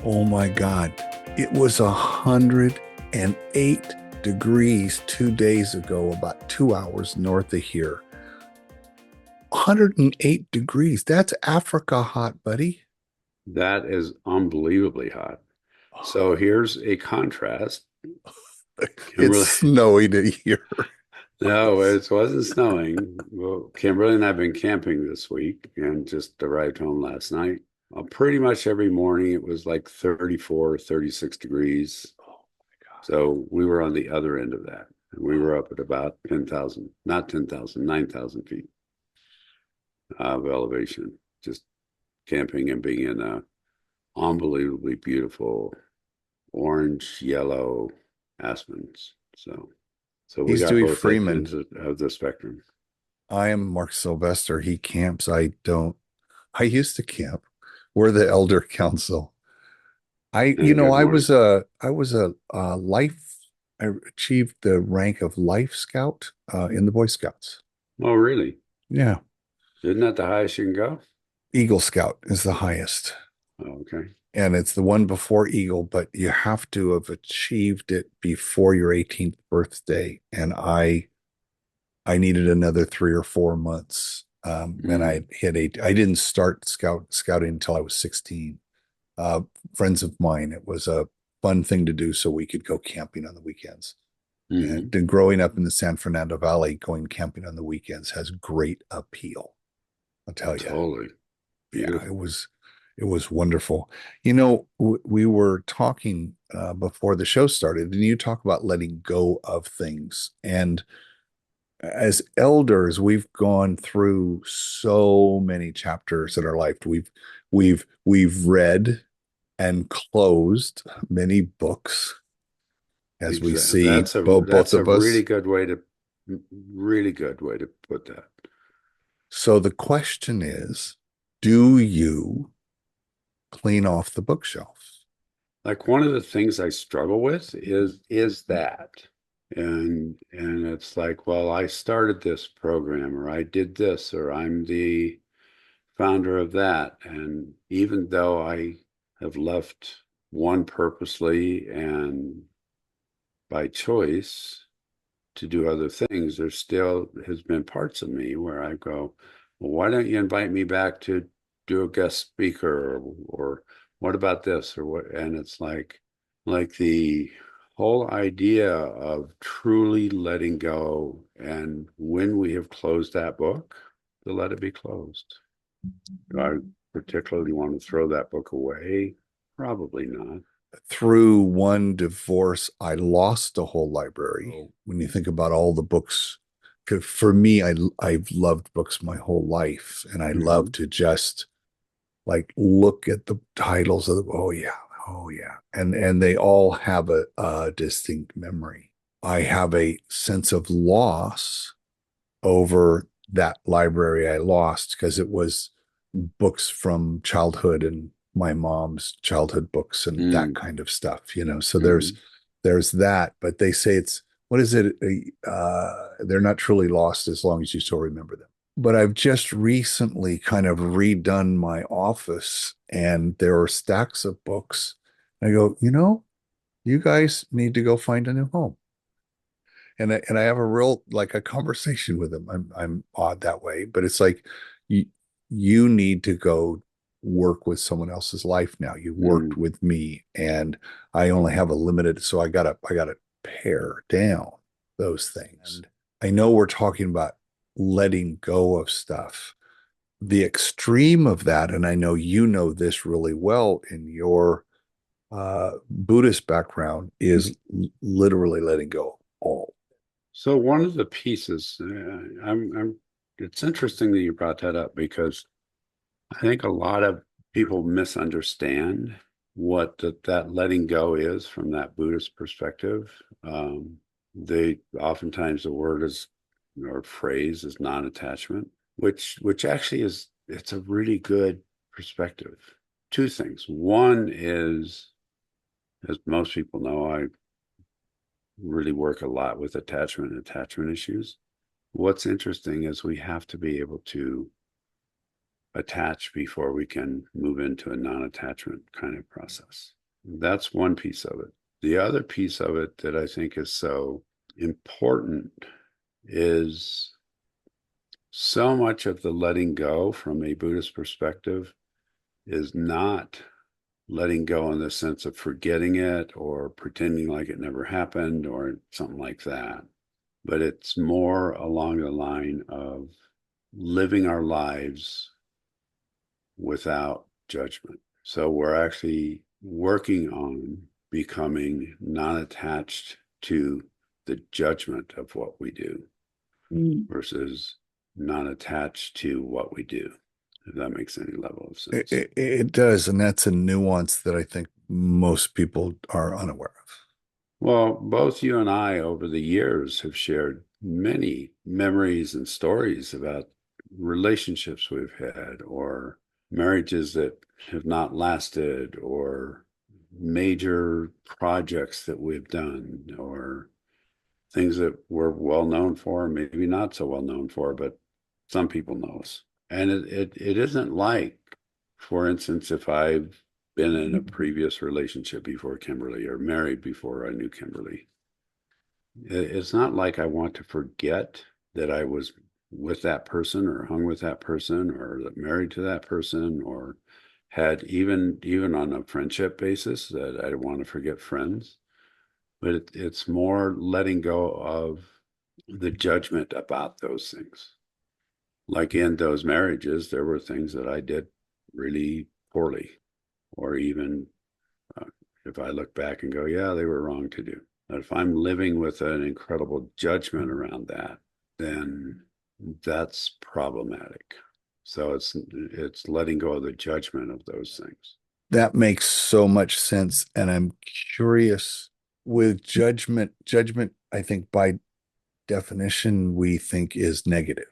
Oh my God. It was 108 degrees 2 days ago, about 2 hours north of here. 108 degrees. That's Africa hot, buddy. That is unbelievably hot. So here's a contrast. It's Kimberly, snowing here. no, it wasn't snowing. Well, Kimberly and I have been camping this week and just arrived home last night. Pretty much every morning it was like 34, 36 degrees. Oh my God. So we were on the other end of that. We were up at about 10,000, not 10,000, 9,000 feet of elevation, just camping and being in a unbelievably beautiful orange, yellow aspens. So we He's got Dewey both Freeman. ends of the spectrum. I am Mark Sylvester. He camps. I don't. I used to camp. We're the elder council. And good I morning. was a life. I achieved the rank of Life Scout in the Boy Scouts. Oh, really? Yeah, Isn't that the highest you can go? Eagle Scout is the highest, Oh, okay. and it's the one before Eagle, but you have to have achieved it before your 18th birthday. And I needed another 3 or 4 months, and Mm, I hit eight. I didn't start scouting until I was 16. Uh, Friends of mine, it was a fun thing to do so we could go camping on the weekends. And hmm. then growing up in the San Fernando Valley, going camping on the weekends has great appeal. I'll tell you. Totally. Yeah, Beautiful. it was wonderful. We were talking before the show started, and you talk about letting go of things. And as elders, we've gone through so many chapters in our life. We've read and closed many books, as we Exactly. see That's a both that's a of us. really good way to put that. So the question is, do you clean off the bookshelf? Like one of the things I struggle with is that. And it's like, well, I started this program or I did this or I'm the founder of that. And even though I have left one purposely and by choice to do other things, there still has been parts of me where I go, well, why don't you invite me back to do a guest speaker or what about this or what? And it's like the whole idea of truly letting go and when we have closed that book, to let it be closed. Do I particularly want to throw that book away? Probably not. Through one divorce, I lost a whole library. When you think about all the books, 'cause for me, I've loved books my whole life, and I love Hmm. to just like look at the titles of the, oh yeah, and they all have a distinct memory. I have a sense of loss over that library I lost because it was books from childhood and my mom's childhood books and that Mm-hmm. kind of stuff. So Mm-hmm. there's that, but they say it's what is it? They're not truly lost as long as you still remember them. But I've just recently kind of redone my office and there are stacks of books. I go, you guys need to go find a new home. And I have a real like a conversation with him. I'm odd that way, but it's like you you need to go work with someone else's life now. You worked Mm-hmm. with me, and I only have a limited, so I gotta pare down those things. And I know we're talking about letting go of stuff. The extreme of that, and I know you know this really well in your Buddhist background, is literally letting go of all. So one of the pieces, it's interesting that you brought that up because I think a lot of people misunderstand what that letting go is from that Buddhist perspective. They oftentimes the word is or phrase is non-attachment, which actually is it's a really good perspective. Two things. One is, as most people know, I really work a lot with attachment and attachment issues. What's interesting is we have to be able to attach before we can move into a non-attachment kind of process. That's one piece of it. The other piece of it that I think is so important is so much of the letting go from a Buddhist perspective is not letting go in the sense of forgetting it or pretending like it never happened or something like that. But it's more along the line of living our lives without judgment. So we're actually working on becoming non-attached to the judgment of what we do versus non-attached to what we do, if that makes any level of sense. It does, and that's a nuance that I think most people are unaware of. Well, both you and I over the years have shared many memories and stories about relationships we've had or marriages that have not lasted or major projects that we've done or things that we're well known for, maybe not so well known for, but some people know us. And it isn't like, for instance, if I've been in a previous relationship before Kimberly or married before I knew Kimberly, it's not like I want to forget that I was with that person or hung with that person or married to that person or had even on a friendship basis that I want to forget friends. But it's more letting go of the judgment about those things. Like in those marriages, there were things that I did really poorly, or even if I look back and go, yeah, they were wrong to do. But if I'm living with an incredible judgment around that, then that's problematic. So it's letting go of the judgment of those things. That makes so much sense. And I'm curious with judgment, I think by definition, we think is negative.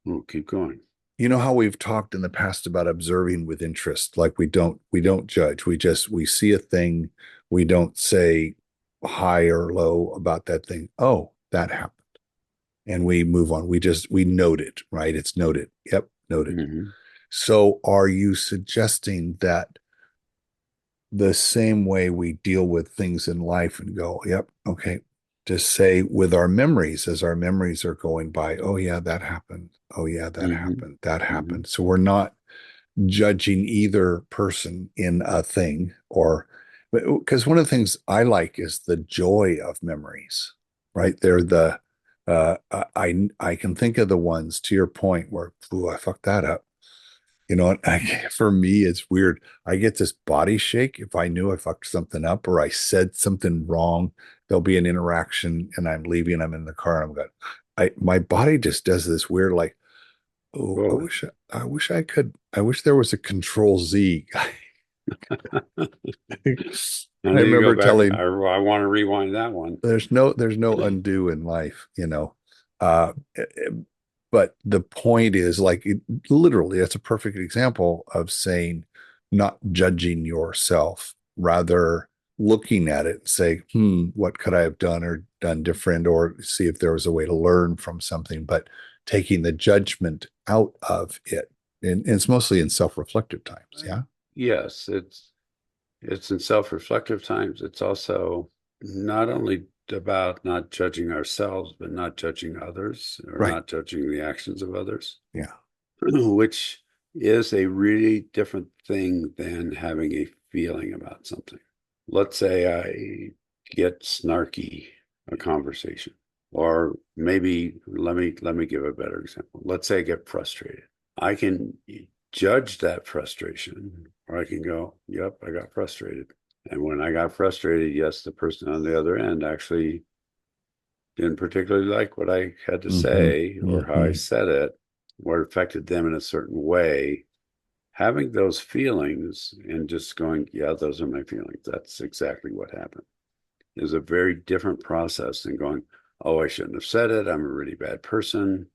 We'll keep going. You know how we've talked in the past about observing with interest, like we don't judge. We see a thing, we don't say high or low about that thing. Oh, that happened. And we move on. We note it, right? It's noted. Yep, noted. Mm-hmm. So are you suggesting that the same way we deal with things in life and go, yep, okay, just say with our memories, as our memories are going by, oh yeah, that happened. Oh yeah, that Mm-hmm. happened. That Mm-hmm. happened. So we're not judging either person in a thing or because one of the things I like is the joy of memories, right? They're the I can think of the ones to your point where, ooh, I fucked that up. You know, for me, it's weird. I get this body shake if I knew I fucked something up or I said something wrong. There'll be an interaction and I'm leaving. I'm in the car. I'm going, my body just does this weird, like, oh, Cool. I wish I could. I wish there was a control Z. I And then you go remember back. telling, I want to rewind that one. there's no undo in life, you know. Uh, but the point is like literally, that's a perfect example of saying not judging yourself, rather looking at it and say, what could I have done or done different, or see if there was a way to learn from something, but taking the judgment out of it. And it's mostly in self-reflective times. Yeah. Yes, it's in self-reflective times. It's also not only about not judging ourselves, but not judging others or Right. not judging the actions of others, Yeah. which is a really different thing than having a feeling about something. Let's say I get snarky a conversation, or maybe let me give a better example. Let's say I get frustrated. I can judge that frustration, or I can go, yep, I got frustrated. And when I got frustrated, yes, the person on the other end actually didn't particularly like what I had to Mm-hmm. say or how I Mm-hmm. said it, or it affected them in a certain way. Having those feelings and just going, yeah, those are my feelings. That's exactly what happened is a very different process than going, oh, I shouldn't have said it. I'm a really bad person.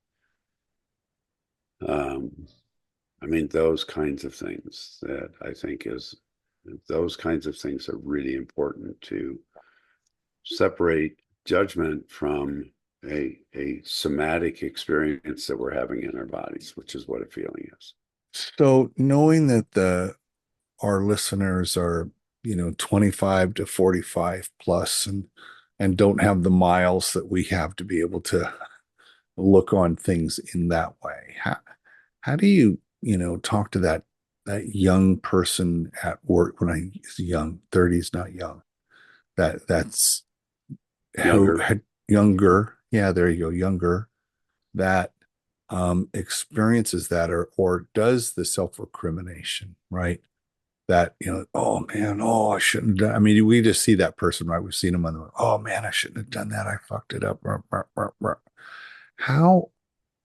Um, I mean, those kinds of things that I think those kinds of things are really important to separate judgment from a somatic experience that we're having in our bodies, which is what a feeling is. So knowing that our listeners are, 25 to 45 plus and don't have the miles that we have to be able to look on things in that way. How do you, talk to that young person at work when I was young, 30s, not young, that's who Younger. had younger, yeah, there you go, younger, that experiences that or does the self-recrimination, right? That, oh man, oh, I shouldn't have done. I mean, we just see that person, right? We've seen them on the, oh man, I shouldn't have done that. I fucked it up. How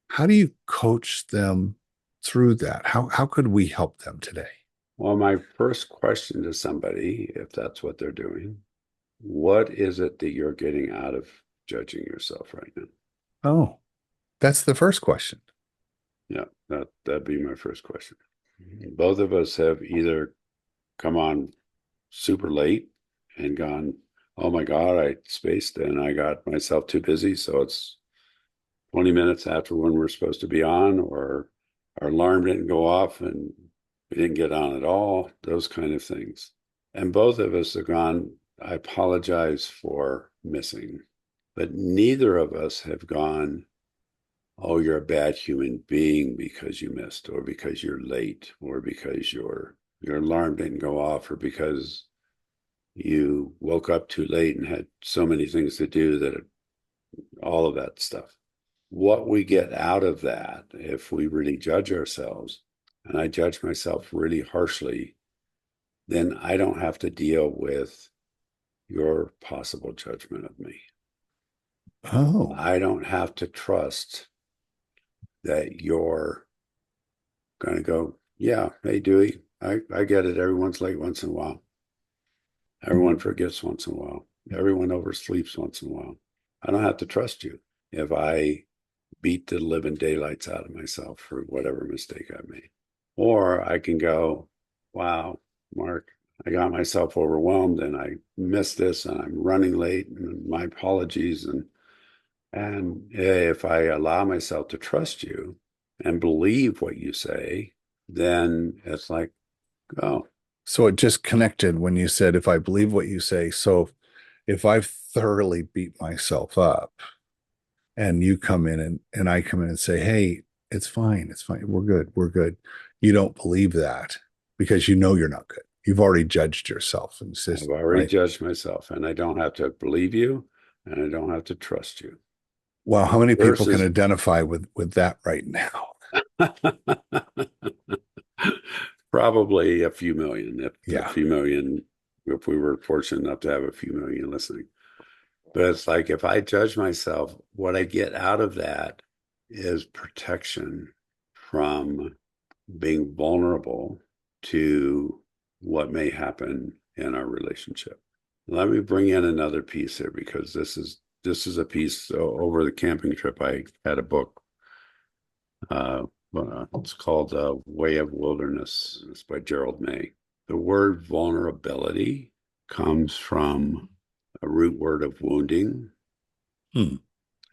how do you coach them through that? How could we help them today? Well, my first question to somebody, if that's what they're doing, what is it that you're getting out of judging yourself right now? Oh, that's the first question. Yeah, that'd be my first question. Both of us have either come on super late and gone, oh my God, I spaced and I got myself too busy. So it's 20 minutes after when we're supposed to be on, or our alarm didn't go off and we didn't get on at all, those kind of things. And both of us have gone, I apologize for missing. But neither of us have gone, oh, you're a bad human being because you missed, or because you're late, or because your alarm didn't go off, or because you woke up too late and had so many things to do that all of that stuff. What we get out of that, if we really judge ourselves, and I judge myself really harshly, then I don't have to deal with your possible judgment of me. Oh, I don't have to trust that you're going to go, yeah, hey, Dewey, I get it. Everyone's late once in a while. Everyone forgets once in a while. Everyone oversleeps once in a while. I don't have to trust you if I beat the living daylights out of myself for whatever mistake I made. Or I can go, wow, Mark, I got myself overwhelmed and I missed this and I'm running late and my apologies. And if I allow myself to trust you and believe what you say, then it's like, oh, so it just connected when you said, if I believe what you say. So if I've thoroughly beat myself up and you come in and I come in and say, hey, it's fine. It's fine. We're good. We're good. You don't believe that because you know you're not good. You've already judged yourself and I've says, already right. judged myself and I don't have to believe you and I don't have to trust you. Wow, how many people can Versus identify with that right now? probably a few million, if a Yeah. few million, if we were fortunate enough to have a few million listening. But it's like if I judge myself, what I get out of that is protection from being vulnerable to what may happen in our relationship. Let me bring in another piece here because this is a piece. So over the camping trip, I had a book. It's called Way of Wilderness. It's by Gerald May. The word vulnerability comes from a root word of wounding. Hmm.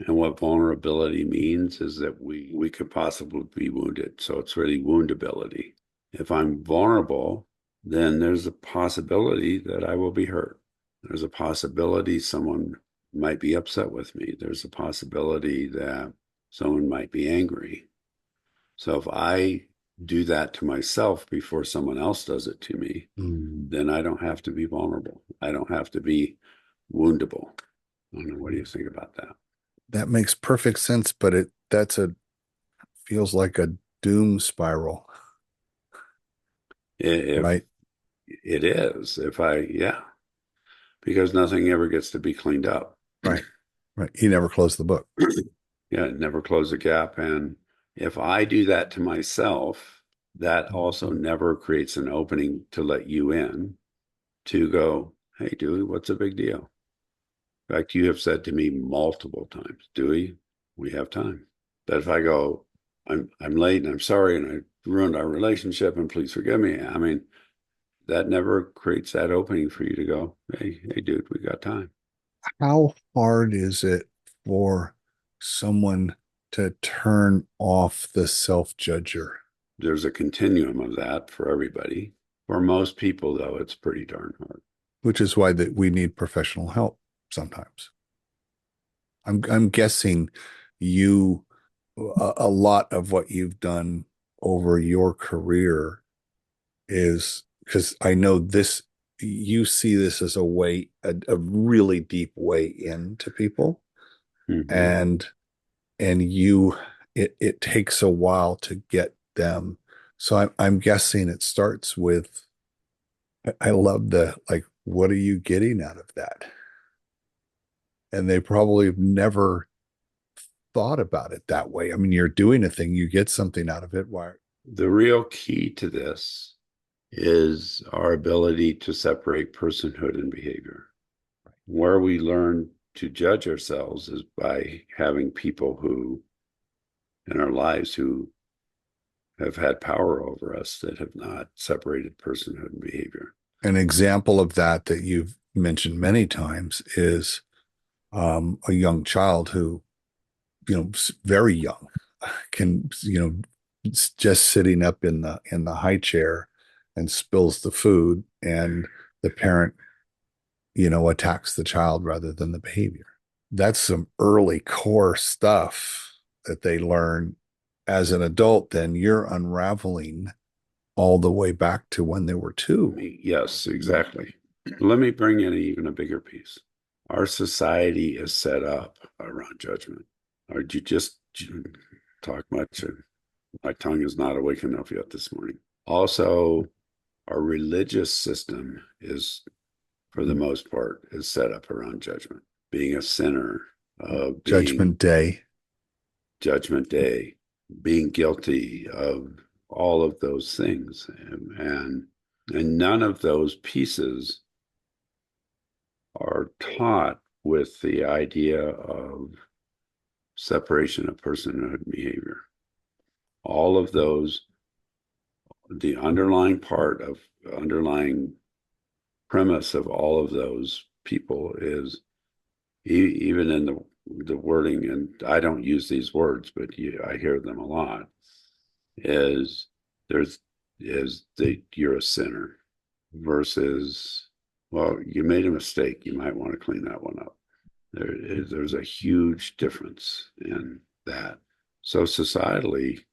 And what vulnerability means is that we could possibly be wounded. So it's really woundability. If I'm vulnerable, then there's a possibility that I will be hurt. There's a possibility someone might be upset with me. There's a possibility that someone might be angry. So if I do that to myself before someone else does it to me, Mm. then I don't have to be vulnerable. I don't have to be woundable. I don't know. What do you think about that? That makes perfect sense, but that's a feels like a doom spiral, If right? it is, yeah, because nothing ever gets to be cleaned up. Right. Right. He never closed the book. Yeah, never close the gap. And if I do that to myself, that also never creates an opening to let you in to go, hey, Dewey, what's the big deal? In fact, you have said to me multiple times, Dewey, we have time. That if I go, I'm late and I'm sorry and I ruined our relationship and please forgive me. I mean, that never creates that opening for you to go, hey, dude, we got time. How hard is it for someone to turn off the self-judger? there's a continuum of that for everybody. For most people, though, it's pretty darn hard. Which is why that we need professional help sometimes. I'm guessing you a lot of what you've done over your career is because I know this you see this as a way a really deep way into people Mm-hmm. and you it takes a while to get them. So I'm guessing it starts with I love the like what are you getting out of that? And they probably have never thought about it that way. I mean, you're doing a thing, you get something out of it. Why? The real key to this is our ability to separate personhood and behavior. Where we learn to judge ourselves is by having people who in our lives who have had power over us that have not separated personhood and behavior. An example of that that you've mentioned many times is a young child who, very young, can, just sitting up in the high chair and spills the food, and the parent, attacks the child rather than the behavior. That's some early core stuff that they learn as an adult. Then you're unraveling all the way back to when they were two. Yes, exactly. Let me bring in even a bigger piece. Our society is set up around judgment. Or did you just talk much? My tongue is not awake enough yet this morning. Also, our religious system is, for the most part, is set up around judgment. Being a sinner, Judgment Day. Judgment Day, being guilty of all of those things, and none of those pieces are taught with the idea of separation of personhood and behavior. All of those, the underlying premise of all of those people is even in the wording, and I don't use these words, but I hear them a lot, is you're a sinner versus, well, you made a mistake, you might want to clean that one up. There's a huge difference in that. So societally,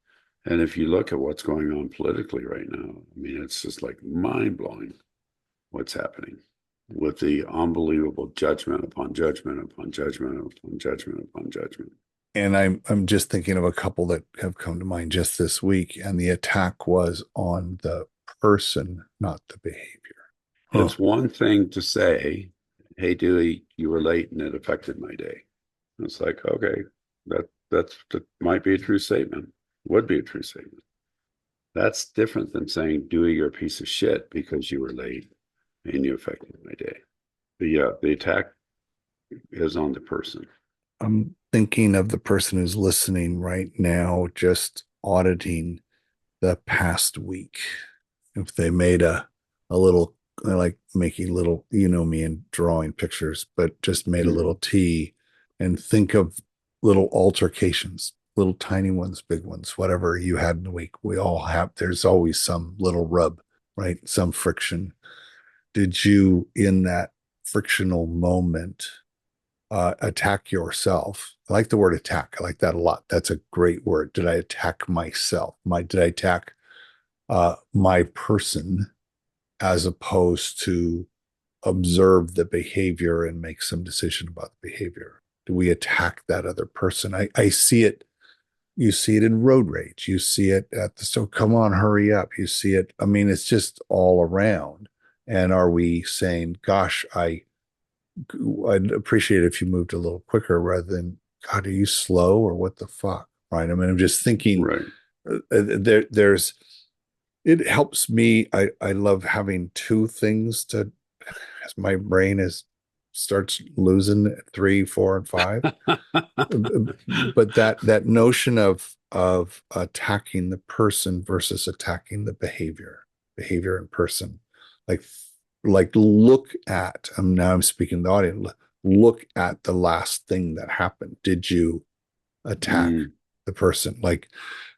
and if you look at what's going on politically right now, I mean, it's just like mind-blowing what's happening with the unbelievable judgment upon judgment upon judgment upon judgment upon judgment. And I'm just thinking of a couple that have come to mind just this week, and the attack was on the person, not the behavior. It's one thing to say, "Hey, Dewey, you were late and it affected my day." It's like, okay, that might be a true statement, would be a true statement. That's different than saying, "Dewey, you're a piece of shit because you were late and you affected my day." But yeah, the attack is on the person. I'm thinking of the person who's listening right now, just auditing the past week. If they made a little, I like making little, me and drawing pictures, but just made a little T and think of little altercations, little tiny ones, big ones, whatever you had in the week. We all have, there's always some little rub, right? Some friction. Did you, in that frictional moment, attack yourself? I like the word attack. I like that a lot. That's a great word. Did I attack myself? Did I attack my person as opposed to observe the behavior and make some decision about the behavior? Do we attack that other person? I see it. You see it in road rage. You see it at the store. Come on, hurry up. You see it. I mean, it's just all around. And are we saying, gosh, I'd appreciate it if you moved a little quicker rather than, God, are you slow or what the fuck? Right. I mean, I'm just thinking Right. There's, it helps me. I love having two things to, as my brain starts losing 3, 4, and 5. But that notion of attacking the person versus attacking the behavior in person, like look at, now I'm speaking to the audience, look at the last thing that happened. Did you attack the person? Like,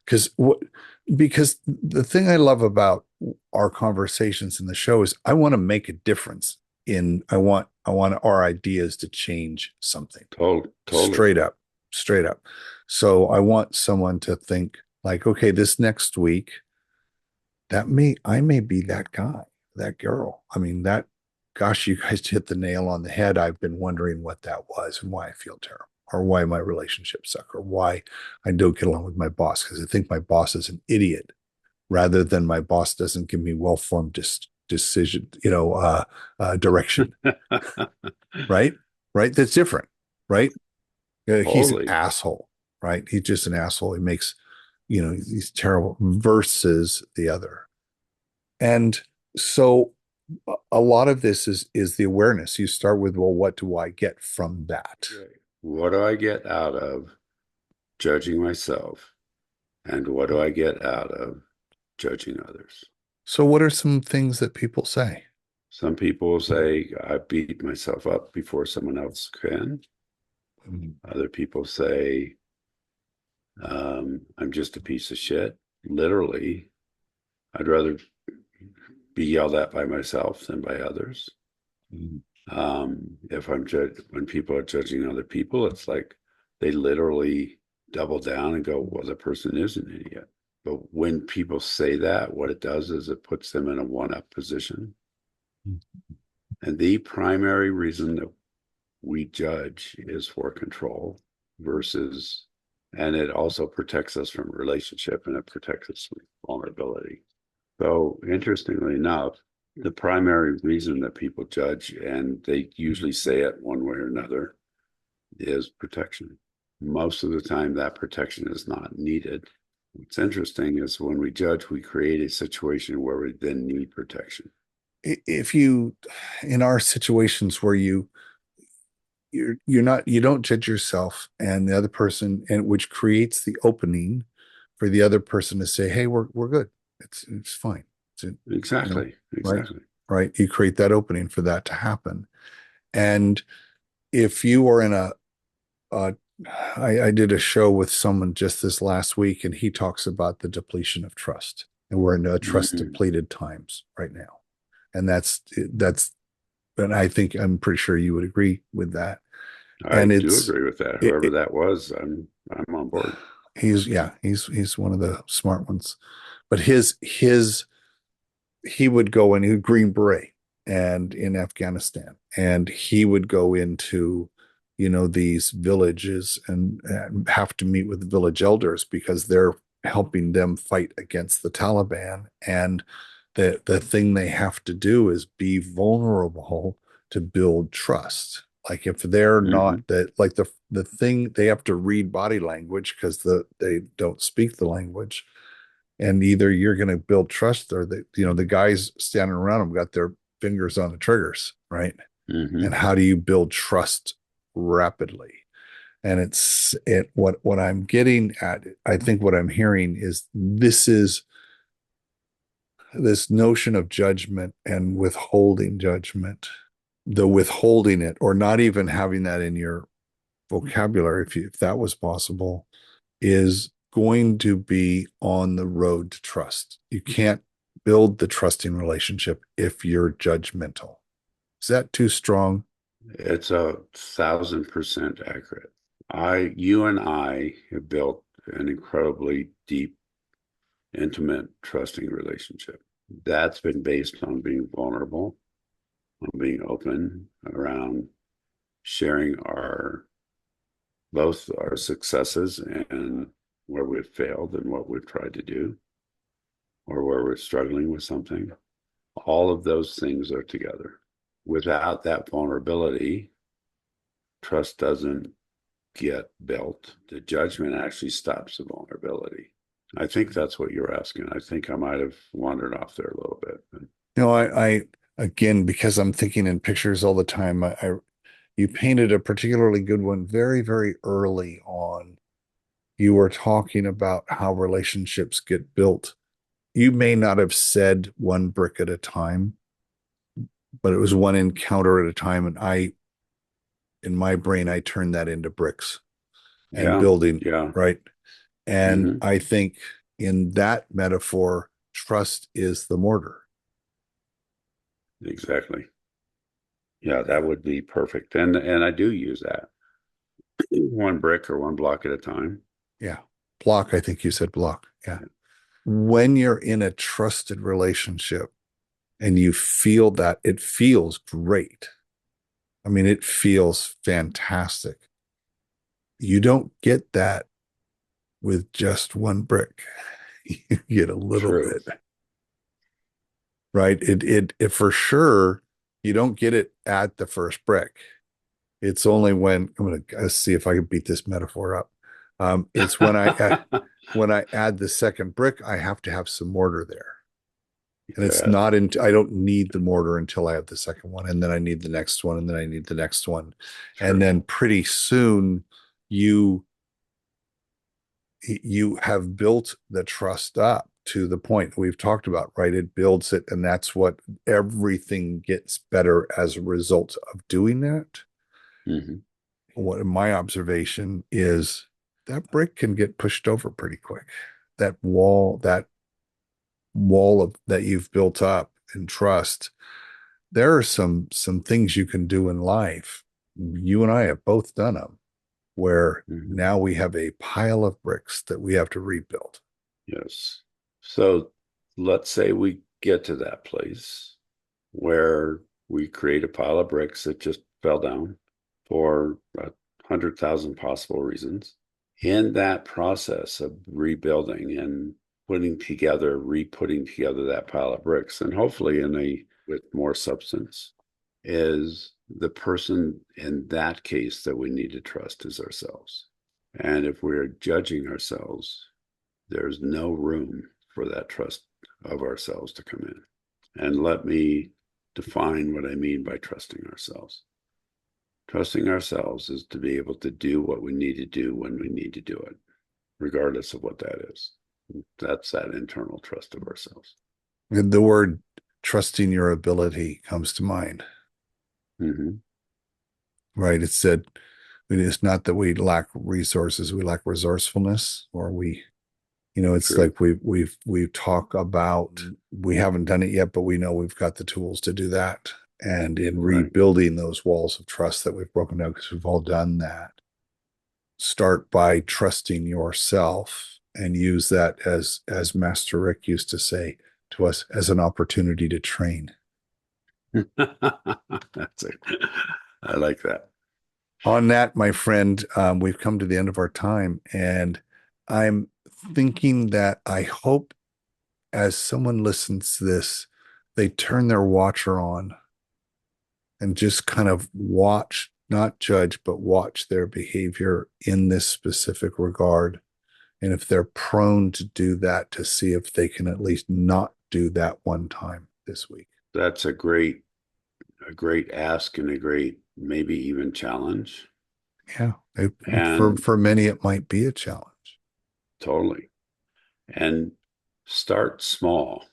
because what because the thing I love about our conversations in the show is I want to make a difference in I want our ideas to change something Totally. straight up, straight up. So I want someone to think like, okay, this next week, I may be that guy, that girl. I mean, that, gosh, you guys hit the nail on the head. I've been wondering what that was and why I feel terrible, or why my relationships suck, or why I don't get along with my boss, because I think my boss is an idiot rather than my boss doesn't give me well-formed decision, direction, right? Right? That's different, right? He's an Totally. asshole, right? He's just an asshole. He makes, he's terrible versus the other. And so a lot of this is the awareness. You start with, well, what do I get from that? What do I get out of judging myself? And what do I get out of judging others? So what are some things that people say? Some people say I beat myself up before someone else can. Mm, Other people say I'm just a piece of shit. Literally, I'd rather be yelled at by myself than by others. mm, If I'm judged, when people are judging other people, it's like they literally double down and go, well, the person is an idiot. But when people say that, what it does is it puts them in a one-up position. mm. And the primary reason that we judge is for control versus, and it also protects us from relationship and it protects us from vulnerability. So interestingly enough, the primary reason that people judge, and they usually say it one way or another, is protection. Most of the time, that protection is not needed. What's interesting is when we judge, we create a situation where we then need protection. If you, in our situations where you're not, you don't judge yourself and the other person, and which creates the opening for the other person to say, hey, we're good. It's fine. It's, you know, Exactly, right, exactly. right. You create that opening for that to happen. And if you are in uh, I did a show with someone just this last week, and he talks about the depletion of trust, and we're in a trust Mm, depleted times right now, and and I think I'm pretty sure you would agree with that. I And do agree with that. Whoever it that was, I'm on board. he's one of the smart ones, but he would go in, he was Green Beret and in Afghanistan, and he would go into, these villages and have to meet with the village elders because they're helping them fight against the Taliban. And the thing they have to do is be vulnerable to build trust. Like if they're not Hmm. that, like the thing they have to read body language because they don't speak the language, and either you're going to build trust or the guys standing around them got their fingers on the triggers, right? And Hmm. how do you build trust rapidly? And what I'm getting at, I think what I'm hearing is this notion of judgment and withholding judgment, the withholding it or not even having that in your vocabulary, if that was possible, is going to be on the road to trust. You can't build the trusting relationship if you're judgmental. Is that too strong? It's 1,000% accurate. You and I have built an incredibly deep, intimate, trusting relationship. That's been based on being vulnerable, on being open around sharing both our successes and where we've failed and what we've tried to do, or where we're struggling with something. All of those things are together. Without that vulnerability, trust doesn't get built. The judgment actually stops the vulnerability. I think that's what you're asking. I think I might have wandered off there a little bit. But I again, because I'm thinking in pictures all the time, you painted a particularly good one very, very early on. You were talking about how relationships get built. You may not have said one brick at a time, but it was one encounter at a time. And in my brain, I turned that into bricks and yeah, building, yeah. right? And Hmm. I think in that metaphor, trust is the mortar. Exactly. Yeah, that would be perfect. And I do use that. One brick or one block at a time. Yeah. Block, I think you said block. Yeah. Yeah. When you're in a trusted relationship and you feel that, it feels great. I mean, it feels fantastic. You don't get that with just one brick. You get a little True. bit, right? It for sure, you don't get it at the first brick. It's only when I'm going to see if I can beat this metaphor up. It's when I add the second brick, I have to have some mortar there. And it's Yeah, not in, I don't need the mortar until I have the second one. And then I need the next one. And then I need the next one. And true. then pretty soon you you have built the trust up to the point we've talked about, right? It builds it, and that's what everything gets better as a result of doing that. Hmm. What my observation is that brick can get pushed over pretty quick. That wall of that you've built up in trust. There are some things you can do in life. You and I have both done them where Hmm. now we have a pile of bricks that we have to rebuild. Yes. So let's say we get to that place where we create a pile of bricks that just fell down for 100,000 possible reasons. In that process of rebuilding and re-putting together that pile of bricks, and hopefully with more substance, is the person in that case that we need to trust is ourselves. And if we're judging ourselves, there's no room for that trust of ourselves to come in. And let me define what I mean by trusting ourselves. Trusting ourselves is to be able to do what we need to do when we need to do it, regardless of what that is. That's that internal trust of ourselves. And the word trusting your ability comes to mind, Hmm. right? It said, it's not that we lack resources, we lack resourcefulness, or it's True. like we've talked about we haven't done it yet, but we know we've got the tools to do that. And in Right. rebuilding those walls of trust that we've broken down, because we've all done that, start by trusting yourself and use that as Master Rick used to say to us as an opportunity to train. That's it. I like that. On that, my friend, we've come to the end of our time, and I'm thinking that I hope as someone listens to this, they turn their watcher on and just kind of watch, not judge, but watch their behavior in this specific regard. And if they're prone to do that, to see if they can at least not do that one time this week. That's a great ask and a great maybe even challenge. Yeah. And For many, it might be a challenge. totally. And start small.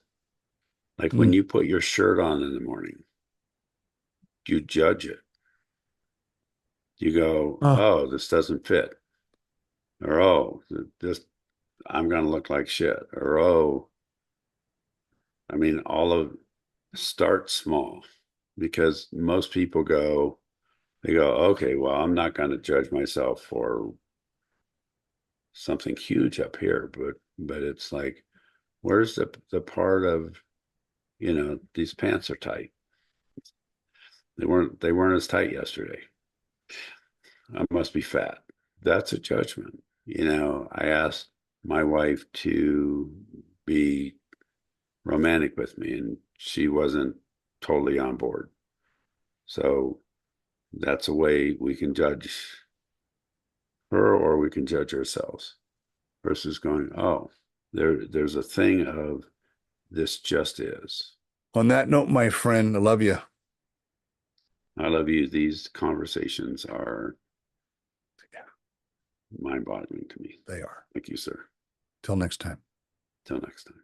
Like when Mm. you put your shirt on in the morning, you judge it. You go, Oh, oh, this doesn't fit. Or, oh, this, I'm going to look like shit. Or, oh, I mean, start small because most people they go, okay, well, I'm not going to judge myself for something huge up here, but it's like, where's the part of, these pants are tight. They weren't as tight yesterday. I must be fat. That's a judgment. I asked my wife to be romantic with me, and she wasn't totally on board. So that's a way we can judge her or we can judge ourselves versus going, oh, there's a thing of this just is. on that note, my friend, I love you. I love you. These conversations are mind boggling to me. They are. Thank you, sir. Till next time. Till next time.